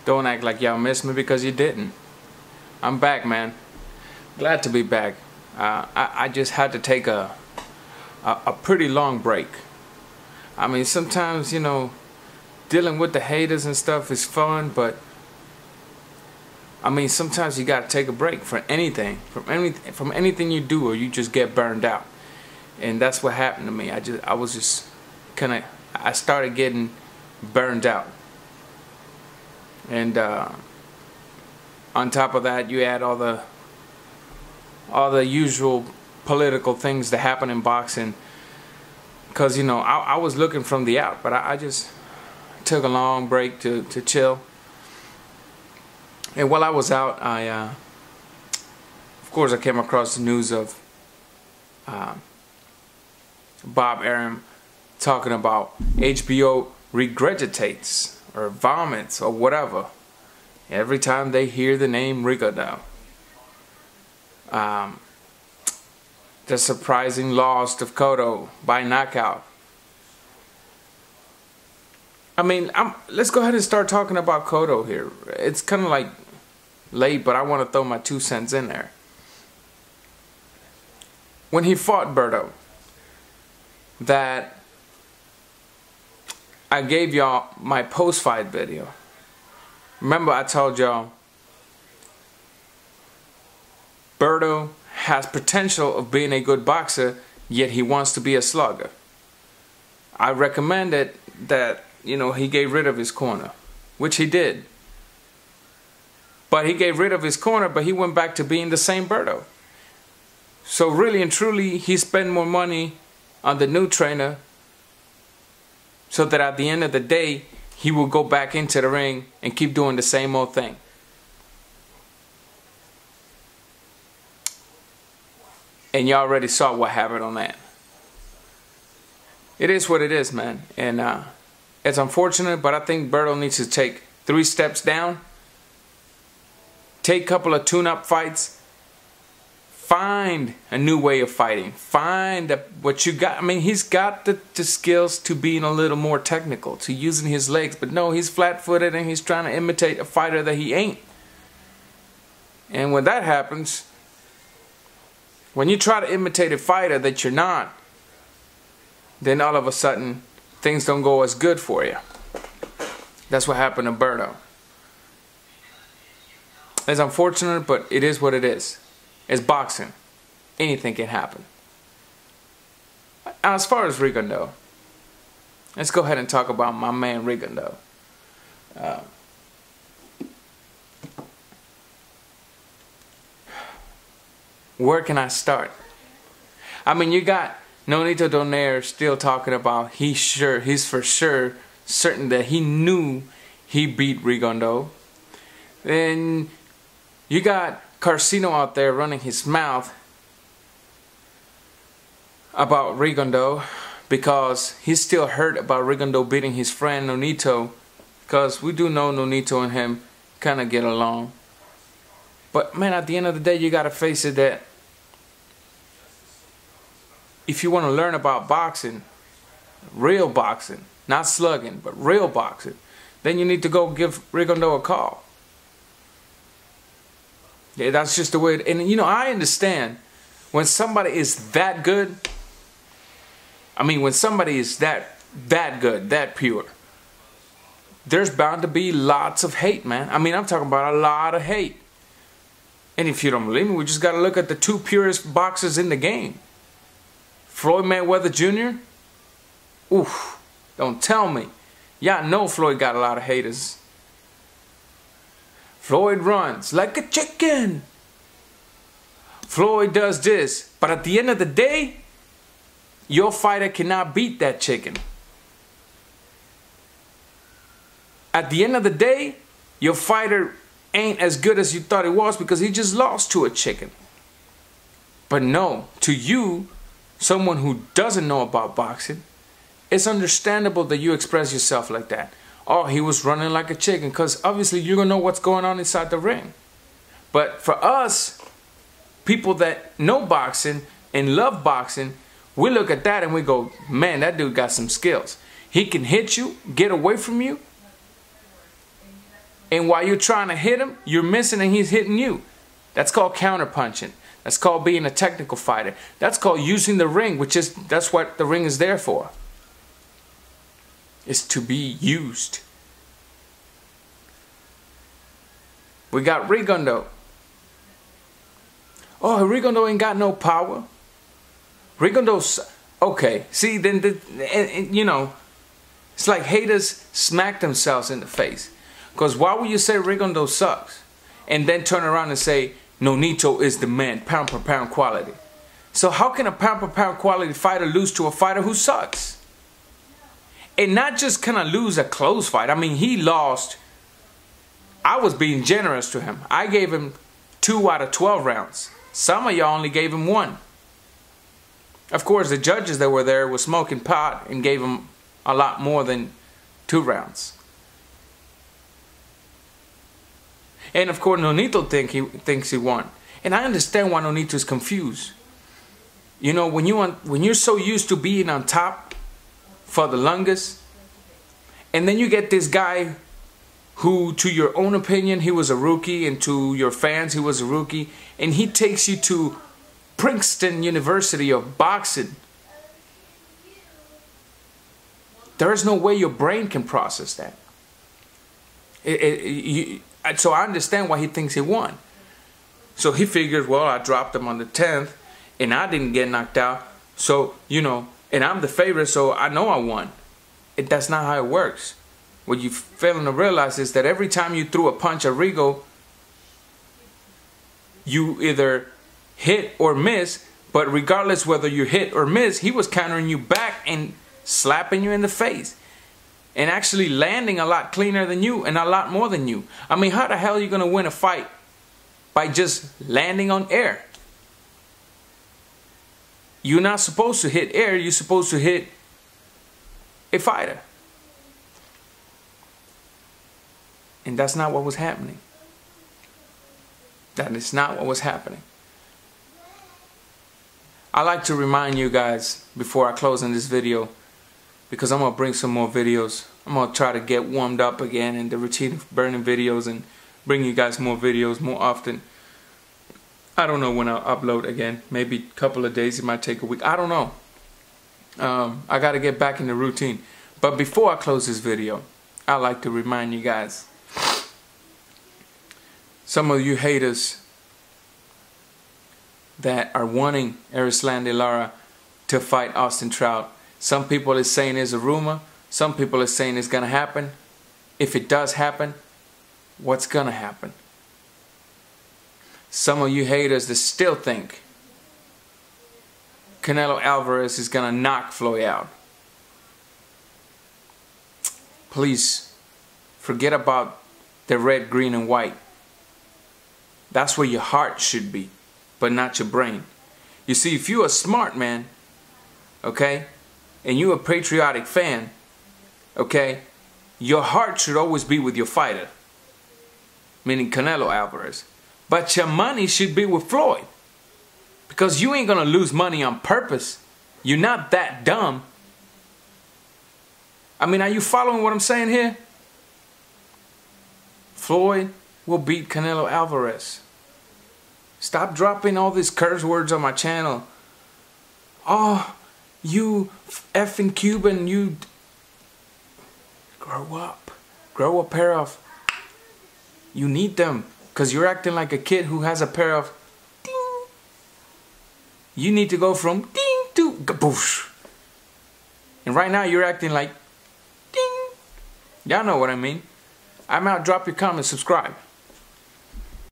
Don't act like y'all missed me because you didn't. I'm back, man. Glad to be back. I just had to take a pretty long break. I mean, sometimes, you know, dealing with the haters and stuff is fun, but I mean, sometimes you gotta take a break from anything, from anything you do, or you just get burned out. And that's what happened to me. I started getting burned out. And on top of that, you add all the usual political things that happen in boxing. Because, you know, I was looking from the out, but I just took a long break to chill. And while I was out, of course, I came across the news of Bob Arum talking about HBO regurgitates or vomits or whatever every time they hear the name Rigondeaux. The surprising loss of Cotto by knockout. I mean, let's go ahead and start talking about Cotto here. It's kind of like late, but I want to throw my 2 cents in there. When he fought Berto, that I gave y'all my post-fight video. Remember, I told y'all Berto has potential of being a good boxer, yet he wants to be a slugger. I recommended that, you know, he gave rid of his corner, which he did. But he gave rid of his corner, but he went back to being the same Berto. So really and truly, he spent more money on the new trainer so that at the end of the day, he will go back into the ring and keep doing the same old thing. And you already saw what happened on that. It is what it is, man. And it's unfortunate, but I think Berto needs to take 3 steps down. Take a couple of tune-up fights. Find a new way of fighting. Find what you got. I mean, he's got the skills to being a little more technical, to using his legs. But no, he's flat-footed and he's trying to imitate a fighter that he ain't. And when that happens, when you try to imitate a fighter that you're not, then all of a sudden, things don't go as good for you. That's what happened to Berto. It's unfortunate, but it is what it is. It's boxing. Anything can happen. As far as Rigondeaux, let's go ahead and talk about my man Rigondeaux. Where can I start? I mean, you got Nonito Donaire still talking about he's for sure certain that he knew he beat Rigondeaux. Then you got Carcino out there running his mouth about Rigondeaux because he's still hurt about Rigondeaux beating his friend Nonito, because we do know Nonito and him kind of get along. But man, at the end of the day, you got to face it that if you want to learn about boxing, real boxing, not slugging, but real boxing, then you need to go give Rigondeaux a call. Yeah, that's just the way it, and you know, I understand when somebody is that good. I mean, when somebody is that good, that pure, there's bound to be lots of hate, man. I mean, I'm talking about a lot of hate. And if you don't believe me, we just got to look at the 2 purest boxers in the game. Floyd Mayweather Jr. Oof, don't tell me. Y'all know Floyd got a lot of haters. Floyd runs like a chicken. Floyd does this. But at the end of the day, your fighter cannot beat that chicken. At the end of the day, your fighter ain't as good as you thought he was because he just lost to a chicken. But no, to you, someone who doesn't know about boxing, it's understandable that you express yourself like that. Oh, he was running like a chicken, because obviously you're going to know what's going on inside the ring. But for us, people that know boxing and love boxing, we look at that and we go, man, that dude got some skills. He can hit you, get away from you, and while you're trying to hit him, you're missing and he's hitting you. That's called counterpunching. That's called being a technical fighter. That's called using the ring, that's what the ring is there for. It's to be used. We got Rigondeaux. Oh, Rigondeaux ain't got no power. Rigondeaux, okay. See, then you know, it's like haters smack themselves in the face. Because why would you say Rigondeaux sucks and then turn around and say Nonito is the man, pound per pound quality? So how can a pound per pound quality fighter lose to a fighter who sucks? And not just kind of lose a close fight. I mean, he lost. I was being generous to him. I gave him 2 out of 12 rounds. Some of y'all only gave him 1. Of course, the judges that were there were smoking pot and gave him a lot more than 2 rounds. And of course, Nonito thinks he won. And I understand why Nonito's confused. You know, when you're so used to being on top for the longest, and then you get this guy who, to your own opinion, he was a rookie, and to your fans, he was a rookie, and he takes you to Princeton University of boxing. There's no way your brain can process that. So I understand why he thinks he won. So he figures, well, I dropped him on the 10th, and I didn't get knocked out. So, you know, and I'm the favorite, so I know I won. That's not how it works. What you're failing to realize is that every time you threw a punch at Rigo, you either hit or miss, but regardless whether you hit or miss, he was countering you back and slapping you in the face. And actually landing a lot cleaner than you and a lot more than you. I mean, how the hell are you going to win a fight by just landing on air? You're not supposed to hit air, you're supposed to hit a fighter. And that's not what was happening. That is not what was happening. I like to remind you guys before I close on this video, because I'm going to bring some more videos. I'm going to try to get warmed up again in the routine of burning videos and bring you guys more videos more often. I don't know when I'll upload again. Maybe a couple of days. It might take a week. I don't know. I got to get back in the routine. But before I close this video, I like to remind you guys. Some of you haters that are wanting Erislan De Lara to fight Austin Trout. Some people are saying it's a rumor. Some people are saying it's going to happen. If it does happen, what's going to happen? Some of you haters that still think Canelo Alvarez is going to knock Floyd out. Please, forget about the red, green, and white. That's where your heart should be, but not your brain. You see, if you're a smart man, okay, and you're a patriotic fan, okay, your heart should always be with your fighter, meaning Canelo Alvarez. But your money should be with Floyd, because you ain't gonna lose money on purpose. You're not that dumb. I mean, are you following what I'm saying here? Floyd will beat Canelo Alvarez. Stop dropping all these curse words on my channel. Oh, you effing Cuban, you grow up. Grow a pair of, you need them, because you're acting like a kid who has a pair of ding. You need to go from ding to kaboosh. And right now you're acting like ding. Y'all know what I mean. I'm out. Drop your comments, subscribe.